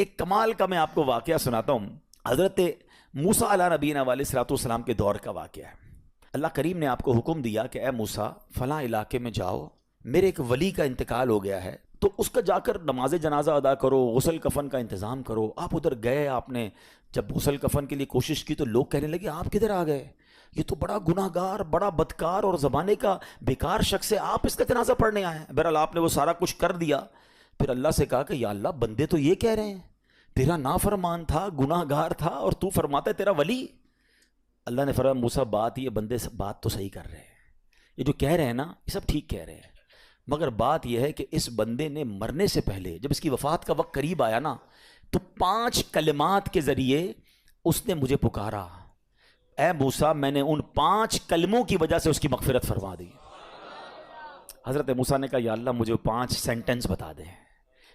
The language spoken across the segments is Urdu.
ایک کمال کا میں آپ کو واقعہ سناتا ہوں. حضرت موسیٰ علیہ نبینا علیہ الصلوۃ والسلام کے دور کا واقعہ ہے. اللہ کریم نے آپ کو حکم دیا کہ اے موسیٰ فلاں علاقے میں جاؤ, میرے ایک ولی کا انتقال ہو گیا ہے, تو اس کا جا کر نماز جنازہ ادا کرو, غسل کفن کا انتظام کرو. آپ ادھر گئے, آپ نے جب غسل کفن کے لیے کوشش کی تو لوگ کہنے لگے آپ کدھر آ گئے, یہ تو بڑا گناہ گار, بڑا بدکار اور زمانے کا بیکار شخص ہے, آپ اس کا جنازہ پڑھنے آئے ہیں. بہرحال آپ نے وہ سارا کچھ کر دیا. پھر اللہ سے کہا کہ یا اللہ بندے تو یہ کہہ رہے ہیں تیرا نافرمان تھا, گناہ گار تھا, اور تو فرماتا ہے تیرا ولی. اللہ نے فرمایا موسیٰ بات یہ بندے بات تو صحیح کر رہے ہیں, یہ جو کہہ رہے ہیں نا یہ سب ٹھیک کہہ رہے ہیں, مگر بات یہ ہے کہ اس بندے نے مرنے سے پہلے جب اس کی وفات کا وقت قریب آیا نا تو 5 کلمات کے ذریعے اس نے مجھے پکارا. اے موسیٰ میں نے ان 5 کلموں کی وجہ سے اس کی مغفرت فرما دی. حضرت موسیٰ نے کہا یا اللہ مجھے 5 سینٹنس بتا دے,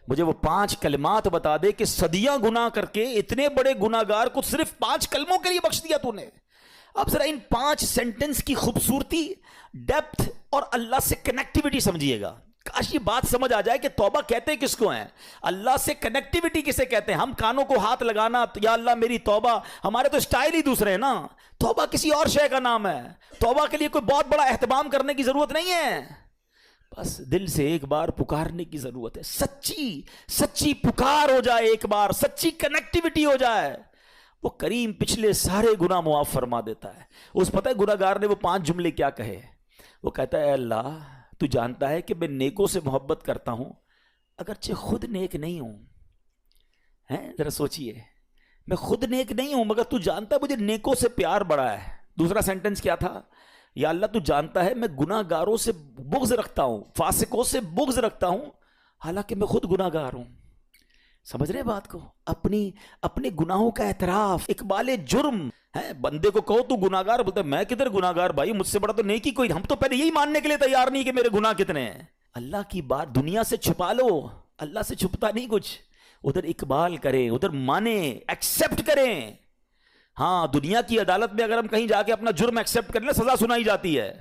مجھے وہ 5 کلمات بتا دے کہ صدیاں گناہ کر کے اتنے بڑے گناہ گار کو صرف 5 کلموں کے لیے بخش دیا تو نے. اب ذرا ان 5 سینٹنس کی خوبصورتی, ڈیپتھ اور اللہ سے کنیکٹیوٹی سمجھیے گا. کاش یہ بات سمجھ آ جائے کہ توبہ کہتے کس کو ہیں, اللہ سے کنیکٹیوٹی کسے کہتے ہیں. ہم کانوں کو ہاتھ لگانا یا اللہ میری توبہ, ہمارے تو اسٹائل ہی دوسرے ہیں نا. توبہ کسی اور شے کا نام ہے. توبہ کے لیے کوئی بہت بڑا اہتمام کرنے کی ضرورت نہیں ہے, بس دل سے ایک بار پکارنے کی ضرورت ہے. سچی پکار ہو جائے, ایک بار سچی کنیکٹیوٹی ہو جائے, وہ کریم پچھلے سارے گناہ معاف فرما دیتا ہے. اس پتہ ہے گناہ گار نے وہ 5 جملے کیا کہے. وہ کہتا ہے اے اللہ تو جانتا ہے کہ میں نیکوں سے محبت کرتا ہوں اگرچہ خود نیک نہیں ہوں. ذرا سوچئے, میں خود نیک نہیں ہوں مگر تو جانتا ہے مجھے نیکوں سے پیار بڑا ہے. دوسرا سینٹنس کیا تھا, یا اللہ تو جانتا ہے میں گناہ گاروں سے بغض رکھتا ہوں, فاسقوں سے بغض رکھتا ہوں حالانکہ میں خود گناہ گار ہوں. سمجھ رہے بات کو, اپنے گناہوں کا اعتراف, اقبال جرم ہے. بندے کو کہو تو گناہ گار, بولتا ہے میں کدھر گناہ گار بھائی, مجھ سے بڑا تو نیکی کوئی. ہم تو پہلے یہی ماننے کے لیے تیار نہیں کہ میرے گناہ کتنے ہیں. اللہ کی بات دنیا سے چھپا لو, اللہ سے چھپتا نہیں کچھ. ادھر اقبال کریں, ادھر مانیں, ایکسیپٹ کریں. ہاں دنیا کی عدالت میں اگر ہم کہیں جا کے اپنا جرم ایکسیپٹ کر لیں سزا سنائی جاتی ہے.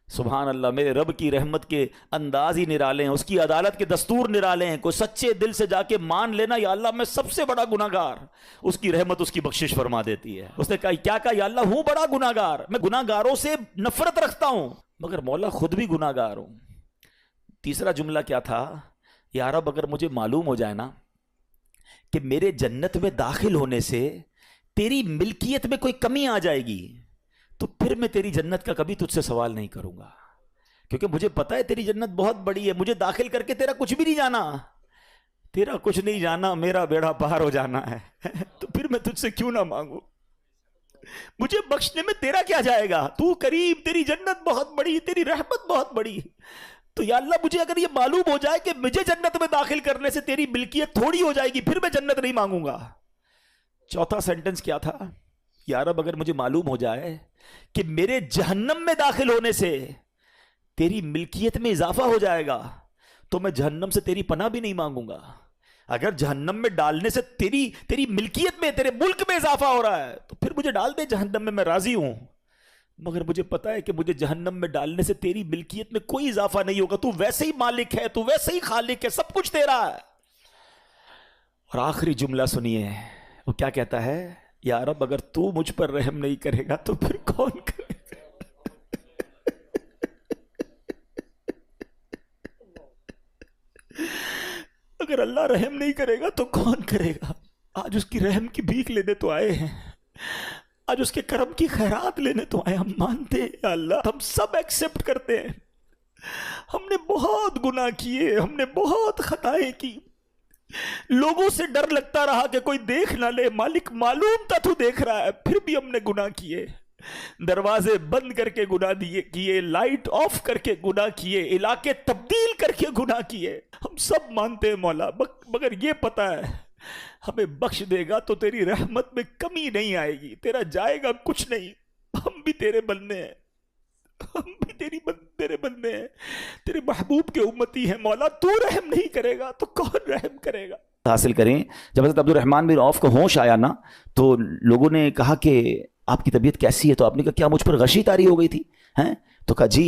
سبحان اللہ, میرے رب کی رحمت کے انداز ہی نرالے ہیں, اس کی عدالت کے دستور نرالے ہیں. کوئی سچے دل سے جا کے مان لینا یا اللہ میں سب سے بڑا گناہ گار, اس کی رحمت اس کی بخشش فرما دیتی ہے. اس نے کہا کیا کہا, یا اللہ ہوں بڑا گناہ گار, میں گناہ گاروں سے نفرت رکھتا ہوں مگر مولا خود بھی گناہ گار ہوں. تیسرا جملہ کیا تھا, یا رب اگر مجھے معلوم ہو جائے نا کہ میرے جنت میں داخل ہونے سے تیری ملکیت میں کوئی کمی آ جائے گی تو پھر میں تیری جنت کا کبھی تجھ سے سوال نہیں کروں گا, کیونکہ مجھے پتا ہے تیری جنت بہت بڑی ہے. مجھے داخل کر کے تیرا کچھ بھی نہیں جانا, تیرا کچھ نہیں جانا, میرا بیڑا پار ہو جانا ہے. تو پھر میں تجھ سے کیوں نہ مانگوں, مجھے بخشنے میں تیرا کیا جائے گا. تو کریم, تیری جنت بہت بڑی, تیری رحمت بہت بڑی. تو یا اللہ مجھے اگر یہ معلوم ہو جائے کہ مجھے جنت میں داخل کرنے سے تیری ملکیت تھوڑی ہو جائے گی پھر میں جنت نہیں مانگوں گا. چوتھا سینٹنس کیا تھا, یا رب اگر مجھے معلوم ہو جائے کہ میرے جہنم میں داخل ہونے سے تیری ملکیت میں اضافہ ہو جائے گا تو میں جہنم سے تیری پناہ بھی نہیں مانگوں گا. اگر جہنم میں ڈالنے سے تیری ملکیت میں, تیرے ملک میں اضافہ ہو رہا ہے تو پھر مجھے ڈال دے جہنم میں راضی ہوں, مگر مجھے پتا ہے کہ مجھے جہنم میں ڈالنے سے تیری ملکیت میں کوئی اضافہ نہیں ہوگا. تو ویسے ہی مالک ہے, تو ویسے ہی خالق ہے, سب کچھ تیرا ہے. اور آخری جملہ سنیے, وہ کیا کہتا ہے, یا رب اگر تو مجھ پر رحم نہیں کرے گا تو پھر کون کرے گا. اگر اللہ رحم نہیں کرے گا تو کون کرے گا. آج اس کی رحم کی بھیک لینے تو آئے ہیں, آج اس کے کرم کی خیرات لینے تو آئے. ہم مانتے ہیں یا اللہ, ہم سب ایکسیپٹ کرتے ہیں, ہم نے بہت گناہ کیے, ہم نے بہت خطائیں کی, لوگوں سے ڈر لگتا رہا کہ کوئی دیکھ نہ لے. مالک معلوم تھا تو دیکھ رہا ہے, پھر بھی ہم نے گناہ کیے. دروازے بند کر کے گناہ کیے, لائٹ آف کر کے گناہ کیے, علاقے تبدیل کر کے گناہ کیے. ہم سب مانتے ہیں مولا, مگر یہ پتا ہے ہمیں بخش دے گا تو تیری رحمت میں کمی نہیں آئے گی, تیرا جائے گا کچھ نہیں. ہم بھی تیرے بندے ہیں, ہم بھی تیرے بندے ہیں, تیرے محبوب کے امتی ہیں مولا. تو رحم نہیں کرے گا تو کون رحم کرے گا. حاصل کریں. جب حضرت عبدالرحمن بن عوف کو ہوش آیا نا تو لوگوں نے کہا کہ آپ کی طبیعت کیسی ہے, تو آپ نے کہا کیا مجھ پر غشی طاری ہو گئی تھی. تو کہا جی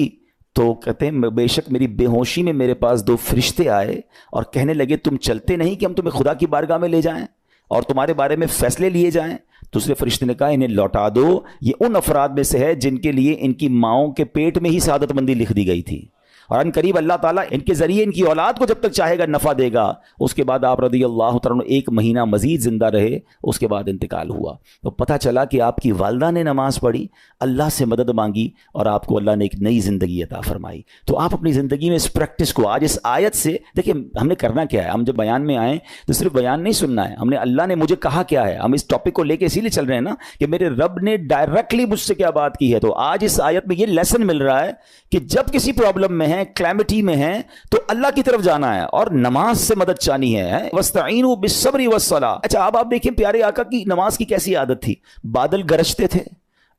تو کہتے ہیں بے شک میری بے ہوشی میں میرے پاس 2 فرشتے آئے اور کہنے لگے تم چلتے نہیں کہ ہم تمہیں خدا کی بارگاہ میں لے جائیں اور تمہارے بارے میں فیصلے لیے جائیں. دوسرے فرشتے نے کہا انہیں لوٹا دو, یہ ان افراد میں سے ہے جن کے لیے ان کی ماؤں کے پیٹ میں ہی سعادت مندی لکھ دی گئی تھی, اور ان قریب اللہ تعالیٰ ان کے ذریعے ان کی اولاد کو جب تک چاہے گا نفع دے گا. اس کے بعد آپ رضی اللہ تعالیٰ عنہ 1 مہینہ مزید زندہ رہے, اس کے بعد انتقال ہوا. تو پتہ چلا کہ آپ کی والدہ نے نماز پڑھی, اللہ سے مدد مانگی اور آپ کو اللہ نے ایک نئی زندگی عطا فرمائی. تو آپ اپنی زندگی میں اس پریکٹس کو آج اس آیت سے دیکھیں, ہم نے کرنا کیا ہے. ہم جب بیان میں آئیں تو صرف بیان نہیں سننا ہے, ہم نے اللہ نے مجھے کہا کیا ہے. ہم اس ٹاپک کو لے کے اسی لیے چل رہے ہیں نا کہ میرے رب نے ڈائریکٹلی مجھ سے کیا بات کی ہے. تو آج اس آیت میں یہ لیسن مل رہا ہے کہ جب کسی پرابلم میں ہیں, کلیمٹی میں ہیں, تو اللہ کی طرف جانا ہے اور نماز سے مدد چاہنی ہے. وَاسْتَعِينُوا بِالصَّبْرِ وَالصَّلَاةِ. اچھا اب آپ دیکھیں پیارے آقا کی نماز کی کیسی عادت تھی. بادل گرجتے تھے,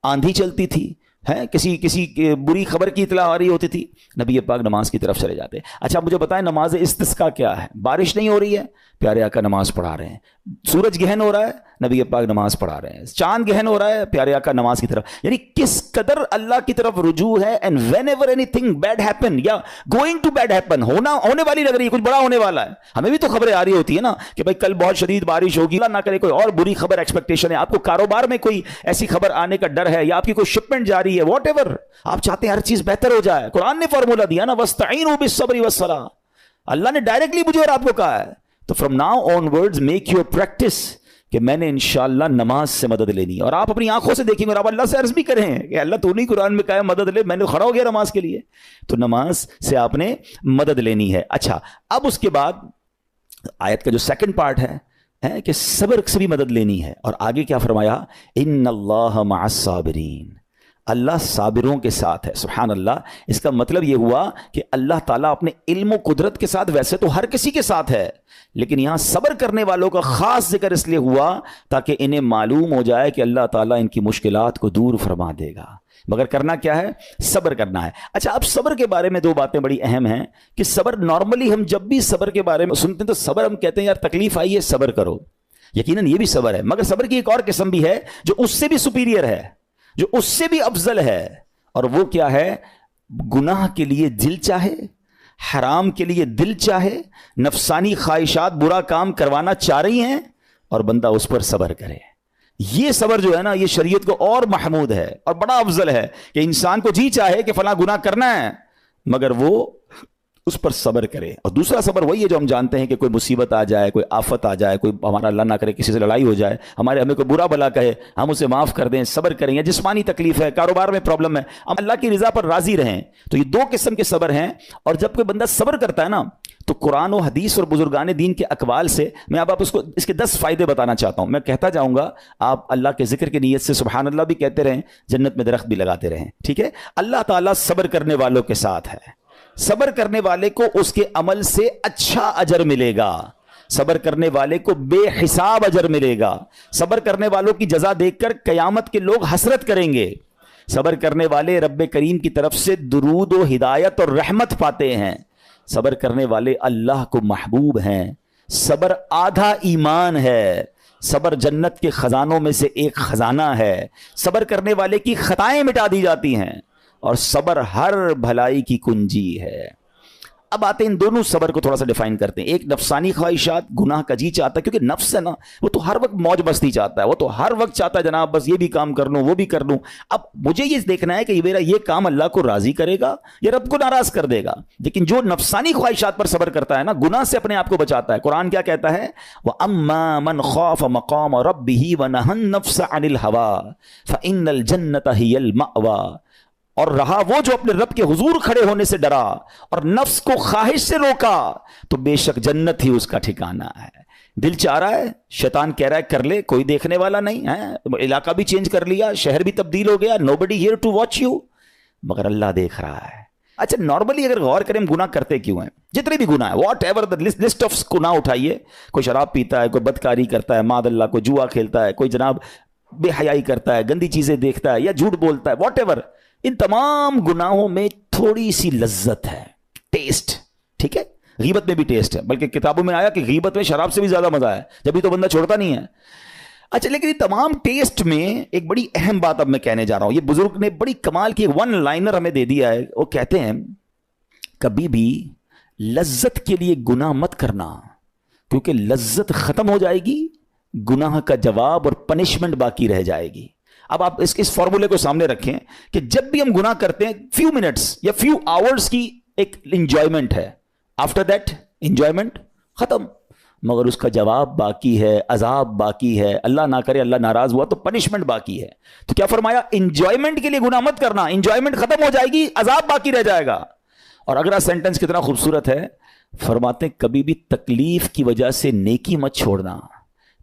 آندھی چلتی تھی, کسی بری خبر کی اطلاع آ رہی ہوتی تھی, نبی پاک نماز کی طرف چلے جاتے. اچھا مجھے بتائیں نماز استسقاء کیا ہے؟ بارش نہیں ہو رہی ہے, پیارے آقا نماز پڑھا رہے ہیں. سورج گہن ہو رہا ہے, نبی پاک نماز پڑھا رہے ہیں. چاند گہن ہو رہا ہے, پیارے آقا نماز کی طرف. یعنی کس قدر اللہ کی طرف رجوع ہے. And whenever anything bad happen یا گوئنگ ٹو بیڈ ہیپن, ہونے والی لگ رہی ہے, کچھ بڑا ہونے والا ہے. ہمیں بھی تو خبریں آ رہی ہوتی ہے نا کہ بھائی کل بہت شدید بارش ہوگی, اللہ نہ کرے کوئی اور بری خبر ایکسپیکٹیشن ہے, آپ کو کاروبار میں کوئی ایسی خبر آنے کا ڈر ہے, یا آپ کی کوئی شپمنٹ جاری ہے, واٹ ایور آپ چاہتے ہیں ہر چیز بہتر ہو جائے. قرآن نے فارمولا دیا نا, وَاسْتَعِينُوا بِالصَّبْرِ وَالصَّلَاةِ. اللہ نے ڈائریکٹلی مجھے اور آپ کو کہا ہے. تو from now on words make your practice کہ میں نے انشاءاللہ نماز سے مدد لینی ہے. اور آپ اپنی آنکھوں سے دیکھیں اور آپ اللہ سے عرض بھی کریں کہ اللہ تو نہیں قرآن میں کہا ہے مدد لے, میں نے کھڑا ہو گیا نماز کے لیے. تو نماز سے آپ نے مدد لینی ہے. اچھا اب اس کے بعد آیت کا جو سیکنڈ پارٹ ہے کہ صبر سے بھی مدد لینی ہے. اور آگے کیا فرمایا, ان اللہ مع الصابرین, اللہ صابروں کے ساتھ ہے. سبحان اللہ. اس کا مطلب یہ ہوا کہ اللہ تعالیٰ اپنے علم و قدرت کے ساتھ ویسے تو ہر کسی کے ساتھ ہے, لیکن یہاں صبر کرنے والوں کا خاص ذکر اس لیے ہوا تاکہ انہیں معلوم ہو جائے کہ اللہ تعالیٰ ان کی مشکلات کو دور فرما دے گا. مگر کرنا کیا ہے؟ صبر کرنا ہے. اچھا اب صبر کے بارے میں 2 باتیں بڑی اہم ہیں کہ صبر نارملی ہم جب بھی صبر کے بارے میں سنتے ہیں تو صبر ہم کہتے ہیں یار تکلیف آئی ہے صبر کرو, یقیناً یہ بھی صبر ہے, مگر صبر کی ایک اور قسم بھی ہے جو اس سے بھی سپیریئر ہے, جو اس سے بھی افضل ہے. اور وہ کیا ہے؟ گناہ کے لیے دل چاہے, حرام کے لیے دل چاہے, نفسانی خواہشات برا کام کروانا چاہ رہی ہیں اور بندہ اس پر صبر کرے. یہ صبر جو ہے نا یہ شریعت کو اور محمود ہے اور بڑا افضل ہے کہ انسان کو جی چاہے کہ فلاں گناہ کرنا ہے مگر وہ اس پر صبر کرے. اور دوسرا صبر وہی ہے جو ہم جانتے ہیں کہ کوئی مصیبت آ جائے, کوئی آفت آ جائے, کوئی ہمارا اللہ نہ کرے کسی سے لڑائی ہو جائے, ہمیں کوئی برا بلا کہے, ہم اسے معاف کر دیں, صبر کریں. یا جسمانی تکلیف ہے, کاروبار میں پرابلم ہے, ہم اللہ کی رضا پر راضی رہیں. تو یہ 2 قسم کے صبر ہیں. اور جب کوئی بندہ صبر کرتا ہے نا تو قرآن و حدیث اور بزرگان دین کے اقوال سے میں اب آپ اس کے 10 فائدے بتانا چاہتا ہوں. میں کہتا جاؤں گا, آپ اللہ کے ذکر کی نیت سے سبحان اللہ بھی کہتے رہیں, جنت میں درخت بھی لگاتے رہیں. ٹھیک ہے. اللہ تعالیٰ صبر کرنے والوں کے ساتھ ہے. صبر کرنے والے کو اس کے عمل سے اچھا اجر ملے گا, صبر کرنے والے کو بے حساب اجر ملے گا. صبر کرنے والوں کی جزا دیکھ کر قیامت کے لوگ حسرت کریں گے. صبر کرنے والے رب کریم کی طرف سے درود و ہدایت اور رحمت پاتے ہیں. صبر کرنے والے اللہ کو محبوب ہیں. صبر آدھا ایمان ہے. صبر جنت کے خزانوں میں سے ایک خزانہ ہے. صبر کرنے والے کی خطائیں مٹا دی جاتی ہیں اور صبر ہر بھلائی کی کنجی ہے. اب آتے ہیں ان دونوں صبر کو تھوڑا سا ڈیفائن کرتے ہیں. ایک نفسانی خواہشات, گناہ کا جی چاہتا ہے, کیونکہ نفس ہے نا وہ تو ہر وقت موج مستی چاہتا ہے, وہ تو ہر وقت چاہتا ہے جناب بس یہ بھی کام کر لوں وہ بھی کر لوں. اب مجھے یہ دیکھنا ہے کہ میرا یہ کام اللہ کو راضی کرے گا یا رب کو ناراض کر دے گا. لیکن جو نفسانی خواہشات پر صبر کرتا ہے نا, گناہ سے اپنے آپ کو بچاتا ہے, قرآن کیا کہتا ہے, وَأَمَّا مَنْ خَافَ مَقَامَ رَبِّهِ وَنَهَى النَّفْسَ عَنِ الْهَوَىٰ فَإِنَّ الْجَنَّةَ هِيَ الْمَأْوَىٰ. اور رہا وہ جو اپنے رب کے حضور کھڑے ہونے سے ڈرا اور نفس کو خواہش سے روکا تو بے شک جنت ہی اس کا ٹھکانہ ہے. دل چاہ رہا ہے, شیطان کہہ رہا ہے کر لے, کوئی دیکھنے والا نہیں ہے, علاقہ بھی چینج کر لیا, شہر بھی تبدیل ہو گیا, nobody here to watch you, مگر اللہ دیکھ رہا ہے. اچھا نارملی اگر غور کریں گناہ کرتے کیوں ہیں, جتنے بھی گناہ ہیں, what ever the list of گناہ اٹھائیے, کوئی شراب پیتا ہے, کوئی بدکاری کرتا ہے, معاذ اللہ, کوئی جوا کھیلتا ہے, کوئی جناب بے حیائی کرتا ہے, گندی چیزیں دیکھتا ہے یا جھوٹ بولتا ہے, واٹ ایور, ان تمام گناہوں میں تھوڑی سی لذت ہے, ٹیسٹ. ٹھیک ہے, غیبت میں بھی ٹیسٹ ہے, بلکہ کتابوں میں آیا کہ غیبت میں شراب سے بھی زیادہ مزہ ہے, جبھی تو بندہ چھوڑتا نہیں ہے. اچھا لیکن یہ تمام ٹیسٹ میں ایک بڑی اہم بات اب میں کہنے جا رہا ہوں. یہ بزرگ نے بڑی کمال کی ون لائنر ہمیں دے دیا ہے. وہ کہتے ہیں کبھی بھی لذت کے لیے گناہ مت کرنا, کیونکہ لذت ختم ہو جائے گی, گناہ کا جواب اور پنشمنٹ باقی رہ جائے گی. اب آپ اس فارمولے کو سامنے رکھیں کہ جب بھی ہم گناہ کرتے ہیں فیو منٹس یا فیو آورز کی ایک انجوائمنٹ ہے, آفٹر دیٹ انجوائمنٹ ختم, مگر اس کا جواب باقی ہے, عذاب باقی ہے, اللہ نہ کرے اللہ ناراض ہوا تو پنشمنٹ باقی ہے. تو کیا فرمایا, انجوائمنٹ کے لیے گناہ مت کرنا, انجوائمنٹ ختم ہو جائے گی, عذاب باقی رہ جائے گا. اور اگلا سینٹنس کتنا خوبصورت ہے, فرماتے ہیں کبھی بھی تکلیف کی وجہ سے نیکی مت چھوڑنا,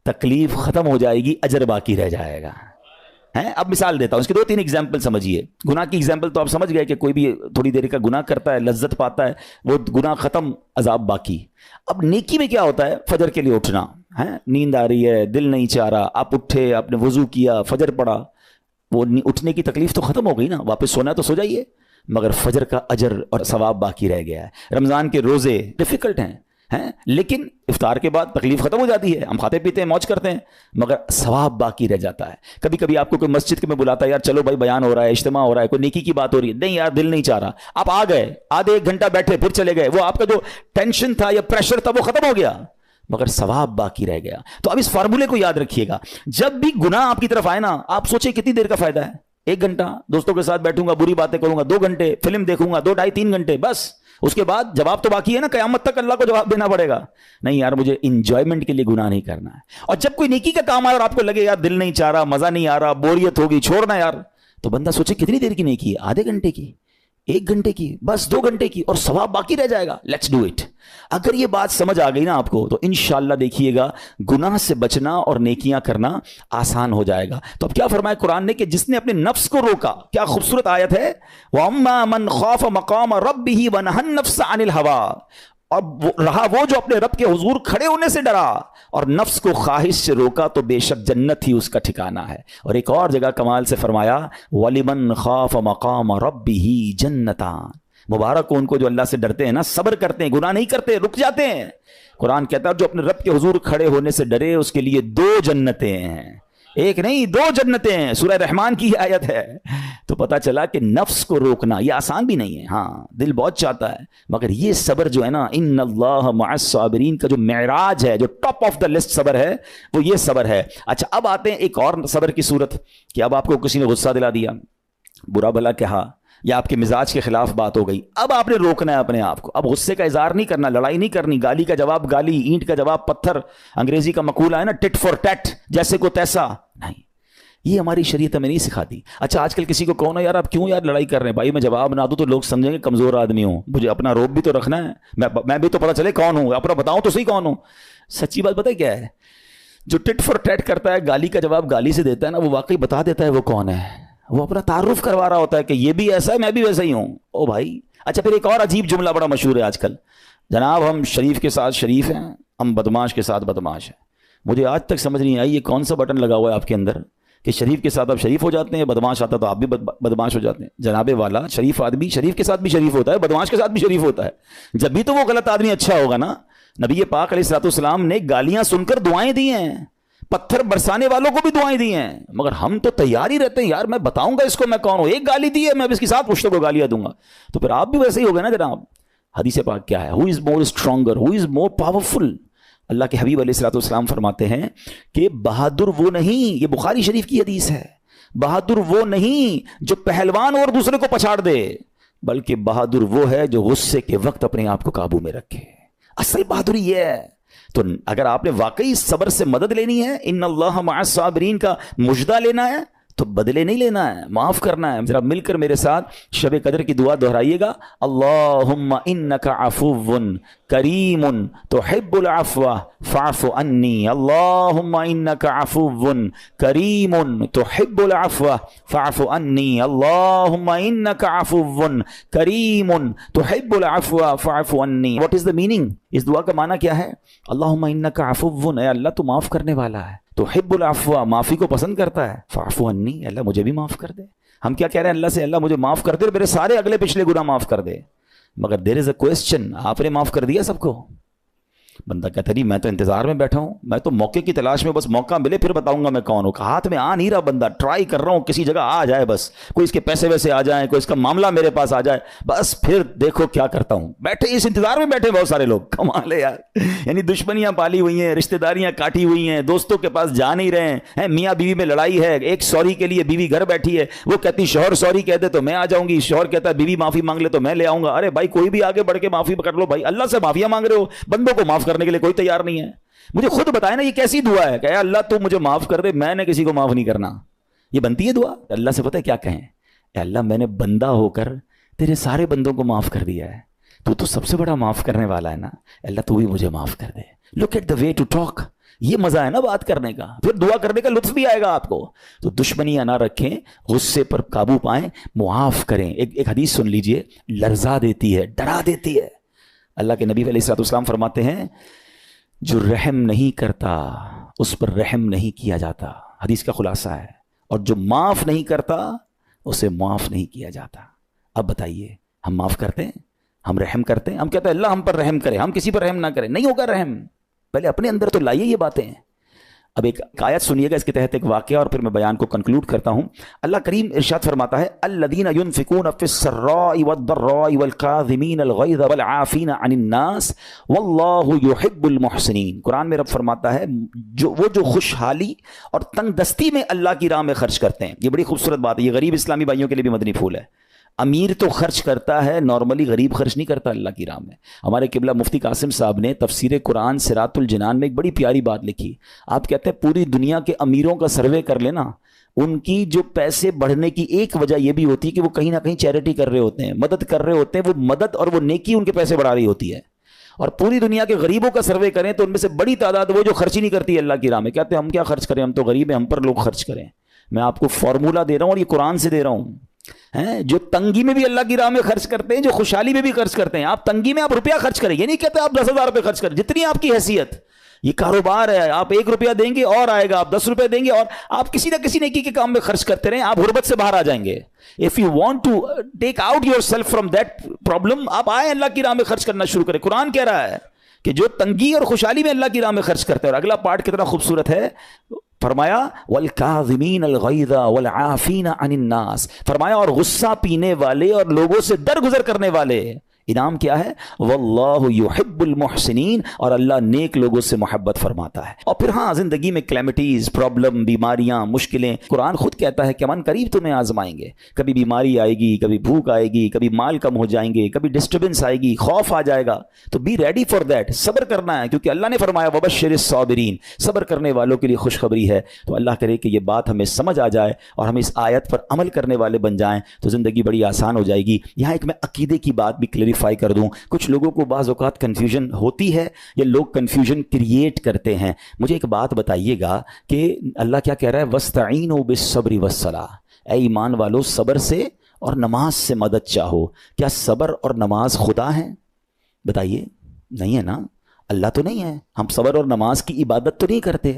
تکلیف ختم ہو جائے گی, اجر باقی رہ جائے گا. اب مثال دیتا ہوں, اس کے 2-3 ایگزامپل سمجھیے. گناہ کی ایگزامپل تو آپ سمجھ گئے کہ کوئی بھی تھوڑی دیر کا گناہ کرتا ہے, لذت پاتا ہے, وہ گناہ ختم, عذاب باقی. اب نیکی میں کیا ہوتا ہے, فجر کے لیے اٹھنا ہے, نیند آ رہی ہے, دل نہیں چاہ رہا, آپ اٹھے, آپ نے وضو کیا, فجر پڑھا, وہ اٹھنے کی تکلیف تو ختم ہو گئی نا, واپس سونا ہے تو سو جائیے, مگر فجر کا اجر اور ثواب باقی رہ گیا ہے. رمضان کے روزے ڈیفیکلٹ ہیں, لیکن افطار کے بعد تکلیف ختم ہو جاتی ہے, ہم کھاتے پیتے ہیں, موج کرتے ہیں, مگر ثواب باقی رہ جاتا ہے. کبھی کبھی آپ کو کوئی مسجد کے میں بلاتا ہے, یار چلو بھائی بیان ہو رہا ہے, اجتماع ہو رہا ہے, کوئی نیکی کی بات ہو رہی ہے, نہیں یار دل نہیں چاہ رہا, آپ آ گئے, آدھے 1 گھنٹہ بیٹھے, پھر چلے گئے, وہ آپ کا جو ٹینشن تھا یا پریشر تھا وہ ختم ہو گیا, مگر ثواب باقی رہ گیا. تو اب اس فارمولے کو یاد رکھیے گا, جب بھی گناہ آپ کی طرف آئے نا, آپ سوچیں کتنی دیر کا فائدہ ہے, 1 گھنٹہ دوستوں کے ساتھ بیٹھوں گا, بری باتیں کروں گا, 2 گھنٹے فلم دیکھوں گا, 2 ڈھائی 3 گھنٹے, بس اس کے بعد جواب تو باقی ہے نا, قیامت تک اللہ کو جواب دینا پڑے گا. نہیں یار مجھے انجوائمنٹ کے لیے گناہ نہیں کرنا ہے. اور جب کوئی نیکی کا کام آئے اور آپ کو لگے یار دل نہیں چاہ رہا, مزہ نہیں آ رہا, بوریت ہوگی, چھوڑنا یار, تو بندہ سوچے کتنی دیر کی نیکی ہے, آدھے گھنٹے کی, 1 گھنٹے کی, بس 2 گھنٹے کی, اور ثواب باقی رہ جائے گا. Let's do it. اگر یہ بات سمجھ آ گئی نا آپ کو, تو انشاءاللہ دیکھیے گا گناہ سے بچنا اور نیکیاں کرنا آسان ہو جائے گا. تو اب کیا فرمایا قرآن نے کہ جس نے اپنے نفس کو روکا, کیا خوبصورت آیت ہے, وَأَمَّا مَنْ خَافَ مَقَامَ رَبِّهِ وَنَهَى النَّفْسَ عَنِ الْهَوَىٰ, اور رہا وہ جو اپنے رب کے حضور کھڑے ہونے سے ڈرا اور نفس کو خواہش سے روکا, تو بے شک جنت ہی اس کا ٹھکانہ ہے. اور ایک اور جگہ کمال سے فرمایا, وَلِمَنْ خَافَ مَقَامَ رَبِّهِ جَنَّتَانِ, مبارک ہو ان کو جو اللہ سے ڈرتے ہیں نا, صبر کرتے ہیں, گناہ نہیں کرتے, رک جاتے ہیں. قرآن کہتا ہے جو اپنے رب کے حضور کھڑے ہونے سے ڈرے اس کے لیے 2 جنتیں ہیں, 1 نہیں 2 جنتیں ہیں. سورہ رحمان کی آیت ہے. تو پتا چلا کہ نفس کو روکنا یہ آسان بھی نہیں ہے, ہاں دل بہت چاہتا ہے, مگر یہ صبر جو ہے نا, ان اللہ مع الصابرین کا جو معراج ہے, جو ٹاپ آف دا لسٹ صبر ہے, وہ یہ صبر ہے. اچھا اب آتے ہیں ایک اور صبر کی صورت, کہ اب آپ کو کسی نے غصہ دلا دیا, برا بھلا کہا, یا آپ کے مزاج کے خلاف بات ہو گئی, اب آپ نے روکنا ہے اپنے آپ کو. اب غصے کا اظہار نہیں کرنا, لڑائی نہیں کرنی, گالی کا جواب گالی, اینٹ کا جواب پتھر, انگریزی کا مقولہ ہے نا ٹٹ فور ٹیٹ, جیسے کو تیسا نہیں, یہ ہماری شریعت ہمیں نہیں سکھاتی. اچھا آج کل کسی کو کہو نا یار آپ کیوں یار لڑائی کر رہے ہیں, بھائی میں جواب نہ دوں تو لوگ سمجھیں گے کمزور آدمی ہوں, مجھے اپنا روب بھی تو رکھنا ہے, میں بھی تو پتہ چلے کون ہوں, اپنا بتاؤں تو صحیح کون ہوں. سچی بات پتہ ہے کیا ہے, جو ٹٹ فور ٹیٹ کرتا ہے, گالی کا جواب گالی سے دیتا ہے نا, وہ واقعی بتا دیتا ہے وہ کون ہے, وہ اپنا تعارف کروا رہا ہوتا ہے کہ یہ بھی ایسا ہے, میں بھی ویسا ہی ہوں. او بھائی. اچھا پھر ایک اور عجیب جملہ بڑا مشہور ہے آج کل, جناب ہم شریف کے ساتھ شریف ہیں, ہم بدماش کے ساتھ بدماش ہیں. مجھے آج تک سمجھ نہیں آئی یہ کون سا بٹن لگا ہوا ہے آپ کے اندر کہ شریف کے ساتھ آپ شریف ہو جاتے ہیں, بدماش آتا تو آپ بھی بدماش ہو جاتے ہیں. جناب والا, شریف آدمی شریف کے ساتھ بھی شریف ہوتا ہے, بدماش کے ساتھ بھی شریف ہوتا ہے. جب بھی تو وہ غلط آدمی اچھا ہوگا نا. نبی پاک علیہ الصلوۃ والسلام نے گالیاں سن کر دعائیں دی ہیں, پتھر برسانے والوں کو بھی دعائیں دی ہیں, مگر ہم تو تیار ہی رہتے ہیں, یار میں بتاؤں گا اس کو میں کون ہوں, 1 گالی دی ہے میں اس کے ساتھ پشتوں کو گالیاں دوں گا. تو پھر آپ بھی ویسے ہی ہو گئے نا جناب. حدیث پاک کیا ہے, ہو از مور اسٹرانگر, ہو از مور پاورفل. اللہ کے حبیب علیہ الصلوۃ والسلام فرماتے ہیں کہ بہادر وہ نہیں, یہ بخاری شریف کی حدیث ہے, بہادر وہ نہیں جو پہلوان اور دوسرے کو پچھاڑ دے, بلکہ بہادر وہ ہے جو غصے کے وقت اپنے آپ کو قابو میں رکھے. اصل بہادری یہ ہے. تو اگر آپ نے واقعی صبر سے مدد لینی ہے, ان اللہ مع الصابرین کا مجدہ لینا ہے, تو بدلے نہیں لینا ہے, معاف کرنا ہے. ذرا مل کر میرے ساتھ شب قدر کی دعا دہرائیے گا, اللہم انک عفو کریم تحب العفو فاعف عنی, اللہم انک عفو کریم تحب العفو فاعف عنی, اللہم انک عفو کریم تحب العفو فاعف عنی. واٹ از دا میننگ, اس دعا کا معنی کیا ہے؟ اللہم انک عفو, اے اللہ تو معاف کرنے والا ہے, تحب العفو, معافی کو پسند کرتا ہے, فاعف عنی, اللہ مجھے بھی معاف کر دے. ہم کیا کہہ رہے ہیں اللہ سے, اللہ مجھے معاف کر دے اور میرے سارے اگلے پچھلے گناہ معاف کر دے. مگر دیر از اے کوسچن, آپ نے معاف کر دیا سب کو؟ بندہ کہتا نہیں میں تو انتظار میں بیٹھا ہوں, میں تو موقع کی تلاش میں, بس موقع ملے پھر بتاؤں گا میں کون ہوں. ہاتھ میں آ نہیں رہا بندہ, ٹرائی کر رہا ہوں کسی جگہ آ جائے, بس کوئی اس کے پیسے ویسے آ جائیں, کوئی اس کا معاملہ میرے پاس آ جائے, بس پھر دیکھو کیا کرتا ہوں. بیٹھے اس انتظار میں بیٹھے بہت سارے لوگ, کمال ہے یار. یعنی دشمنیاں پالی ہوئی ہیں, رشتہ داریاں کاٹی ہوئی ہیں, دوستوں کے پاس جا نہیں رہے ہیں, میاں بیوی میں لڑائی ہے, ایک سوری کے لیے بیوی گھر بیٹھی ہے, وہ کہتی شوہر سوری کہہ دے تو میں آ جاؤں گی, شوہر کہتا ہے بیوی معافی مانگ لے تو میں لے آؤں گا. ارے بھائی کوئی بھی آگے بڑھ کے معافی کر لو بھائی, اللہ سے معافیاں مانگ رہے ہو, بندوں کو معاف کرنے کے لیے کوئی تیار نہیں ہے. مجھے خود بتائے نا یہ کیسی دعا ہے کہ اے اللہ تو مجھے معاف کر دے, میں نے کسی کو معاف نہیں کرنا. یہ بنتی ہے دعا؟ اللہ سے پتہ ہے کیا کہیں, اے اللہ میں نے بندہ ہو کر تیرے سارے بندوں کو معاف کر دیا ہے, تو سب سے بڑا معاف کرنے والا ہے نا, اللہ تو بھی مجھے معاف کر دے. Look at the way to talk, یہ مزہ ہے نا بات کرنے کا, پھر دعا کرنے کا لطف بھی آئے گا آپ کو. تو دشمنیاں نہ رکھیں, غصے پر قابو پائیں, معاف کریں. ایک حدیث سن لیجئے, لرزا دیتی ہے, ڈرا دیتی ہے. اللہ کے نبی علیہ الصلوۃ والسلام فرماتے ہیں جو رحم نہیں کرتا اس پر رحم نہیں کیا جاتا. حدیث کا خلاصہ ہے. اور جو معاف نہیں کرتا اسے معاف نہیں کیا جاتا. اب بتائیے ہم معاف کرتے ہیں, ہم رحم کرتے ہیں, ہم کہتے ہیں اللہ ہم پر رحم کرے, ہم کسی پر رحم نہ کریں. نہیں ہوگا رحم, پہلے اپنے اندر تو لائیے یہ باتیں. اب ایک آیت سنیے گا اس کے تحت ایک واقعہ, اور پھر میں بیان کو کنکلوڈ کرتا ہوں. اللہ کریم ارشاد فرماتا ہے الذین ينفقون فی السراء والضراء والکاظمین الغیظ والعافین عن الناس واللہ یحب المحسنین. قرآن میں رب فرماتا ہے وہ جو خوشحالی اور تنگ دستی میں اللہ کی راہ میں خرچ کرتے ہیں. یہ بڑی خوبصورت بات ہے, یہ غریب اسلامی بھائیوں کے لیے بھی مدنی پھول ہے. امیر تو خرچ کرتا ہے نارملی, غریب خرچ نہیں کرتا اللہ کی راہ میں. ہمارے قبلہ مفتی قاسم صاحب نے تفسیر قرآن صراط الجنان میں ایک بڑی پیاری بات لکھی. آپ کہتے ہیں پوری دنیا کے امیروں کا سروے کر لینا, ان کی جو پیسے بڑھنے کی ایک وجہ یہ بھی ہوتی ہے کہ وہ کہیں نہ کہیں چیریٹی کر رہے ہوتے ہیں, مدد کر رہے ہوتے ہیں. وہ مدد اور وہ نیکی ان کے پیسے بڑھا رہی ہوتی ہے. اور پوری دنیا کے غریبوں کا سروے کریں تو ان میں سے بڑی تعداد وہ جو خرچ ہی نہیں کرتی اللہ کی راہ میں. کہتے ہیں ہم کیا خرچ کریں, ہم تو غریب ہیں, ہم پر لوگ خرچ کریں. میں آپ کو فارمولہ دے رہا ہوں اور یہ قرآن سے دے رہا ہوں. جو تنگی میں بھی اللہ کی راہ میں خرچ کرتے ہیں, جو خوشحالی میں بھی خرچ کرتے ہیں. آپ تنگی میں آپ روپیہ خرچ کریں, یہ نہیں کہتے آپ 10,000 روپے خرچ کریں, جتنی آپ کی حیثیت. یہ کاروبار ہے, آپ 1 روپیہ دیں گے اور آئے گا, آپ 10 روپے دیں گے اور آپ کسی نہ کسی نیکی کے کام میں خرچ کرتے رہیں, آپ غربت سے باہر آ جائیں گے. If you want to take out yourself from that problem, آپ آئیں اللہ کی راہ میں خرچ کرنا شروع کریں. قرآن کہہ رہا ہے کہ جو تنگی اور خوشحالی میں اللہ کی راہ میں خرچ کرتے ہیں. اور اگلا پارٹ کتنا خوبصورت ہے, فرمایا والکاظمین الغیظ والعافین عن الناس, فرمایا اور غصہ پینے والے اور لوگوں سے درگزر کرنے والے. انعام کیا ہے, واللہ یحب المحسنین, اور اللہ نیک لوگوں سے محبت فرماتا ہے. اور پھر ہاں زندگی میں کلیمٹیز, پرابلم, بیماریاں, مشکلیں, قرآن خود کہتا ہے کہ من قریب تمہیں آزمائیں گے. کبھی بیماری آئے گی, کبھی بھوک آئے گی, کبھی مال کم ہو جائیں گے, کبھی ڈسٹربنس آئے گی, خوف آ جائے گا. تو بی ریڈی فار دیٹ, صبر کرنا ہے, کیونکہ اللہ نے فرمایا وبشر الصابرین, صبر کرنے والوں کے لیے خوشخبری ہے. تو اللہ کرے کہ یہ بات ہمیں سمجھ آ جائے اور ہم اس آیت پر عمل کرنے والے بن جائیں تو زندگی بڑی آسان ہو جائے گی. یہاں ایک میں عقیدے کی بات بھی کلیریفائی کر دوں. کچھ لوگوں کو بعض اوقات کنفیوژن ہوتی ہے یا لوگ کنفیوژن کریٹ کرتے ہیں. مجھے ایک بات بتائیے گا کہ اللہ کیا کہہ رہا ہے, وَاسْتَعِينُوا بِالصَّبْرِ وَالصَّلَاةِ, اے ایمان والو صبر سے اور نماز سے مدد چاہو. کیا صبر اور نماز خدا ہیں؟ بتائیے, نہیں ہے نا, اللہ تو نہیں ہے. ہم صبر اور نماز کی عبادت تو نہیں کرتے.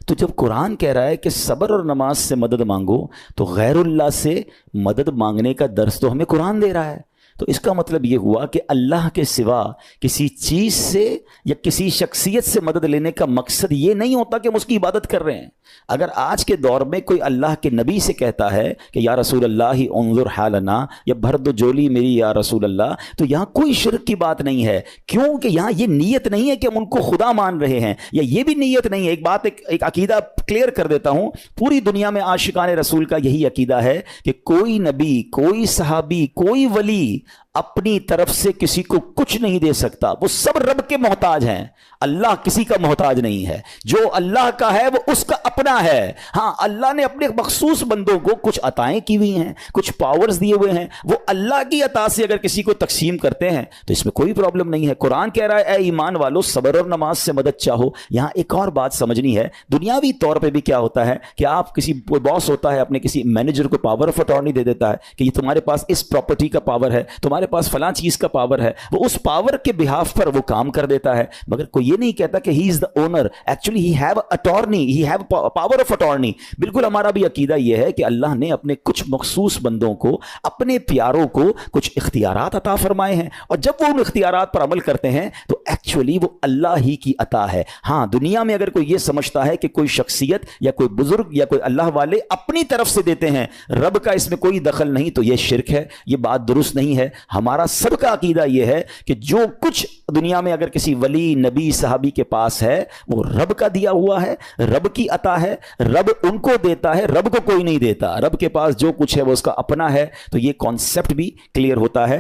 تو جب قرآن کہہ رہا ہے کہ صبر اور نماز سے مدد مانگو, تو غیر اللہ سے مدد مانگنے کا درس تو ہمیں قرآن دے رہا ہے. تو اس کا مطلب یہ ہوا کہ اللہ کے سوا کسی چیز سے یا کسی شخصیت سے مدد لینے کا مقصد یہ نہیں ہوتا کہ ہم اس کی عبادت کر رہے ہیں. اگر آج کے دور میں کوئی اللہ کے نبی سے کہتا ہے کہ یا رسول اللہ انظر حالنا, یا بھر دو جولی میری یا رسول اللہ, تو یہاں کوئی شرک کی بات نہیں ہے. کیوں کہ یہاں یہ نیت نہیں ہے کہ ہم ان کو خدا مان رہے ہیں, یا یہ بھی نیت نہیں ہے. ایک بات, ایک عقیدہ کلیئر کر دیتا ہوں. پوری دنیا میں عاشقان رسول کا یہی عقیدہ ہے کہ کوئی نبی, کوئی صحابی, کوئی ولی اپنی طرف سے کسی کو کچھ نہیں دے سکتا. وہ سب رب کے محتاج ہیں, اللہ کسی کا محتاج نہیں ہے. جو اللہ کا ہے وہ اس کا اپنا ہے. ہاں اللہ نے اپنے مخصوص بندوں کو کچھ عطائیں کی ہوئی ہیں, کچھ پاورز دیے ہوئے ہیں, وہ اللہ کی عطا سے اگر کسی کو تقسیم کرتے ہیں تو اس میں کوئی پرابلم نہیں ہے. قرآن کہہ رہا ہے اے ایمان والو صبر اور نماز سے مدد چاہو. یہاں ایک اور بات سمجھنی ہے. دنیاوی طور پہ بھی کیا ہوتا ہے کہ آپ کسی باس ہوتا ہے, اپنے کسی مینیجر کو پاور آف اٹارنی دے دیتا ہے کہ یہ تمہارے پاس اس پراپرٹی کا پاور ہے, تمہارے پاس فلاں چیز کا پاور ہے. وہ اس پاور کے بہاف پر وہ کام کر دیتا ہے, مگر کوئی یہ نہیں کہتا کہ he is the owner. Actually he have attorney, he have power of attorney. بالکل ہمارا بھی عقیدہ یہ ہے کہ اللہ نے اپنے کچھ مخصوص بندوں کو, اپنے پیاروں کو کچھ اختیارات عطا فرمائے ہیں, اور جب وہ ان اختیارات پر عمل کرتے ہیں تو ایکچولی وہ اللہ ہی کی عطا ہے. ہاں دنیا میں اگر کوئی یہ سمجھتا ہے کہ کوئی شخصیت یا کوئی بزرگ یا کوئی اللہ والے اپنی طرف سے دیتے ہیں, رب کا اس میں کوئی دخل نہیں, تو یہ شرک ہے, یہ بات درست نہیں ہے. ہمارا سب کا عقیدہ یہ ہے کہ جو کچھ دنیا میں اگر کسی ولی نبی صحابی کے پاس ہے وہ رب کا دیا ہوا ہے, رب کی عطا ہے, رب ان کو دیتا ہے, رب کو کوئی نہیں دیتا. رب کے پاس جو کچھ ہے وہ اس کا اپنا ہے. تو یہ کانسیپٹ بھی کلیئر ہوتا ہے.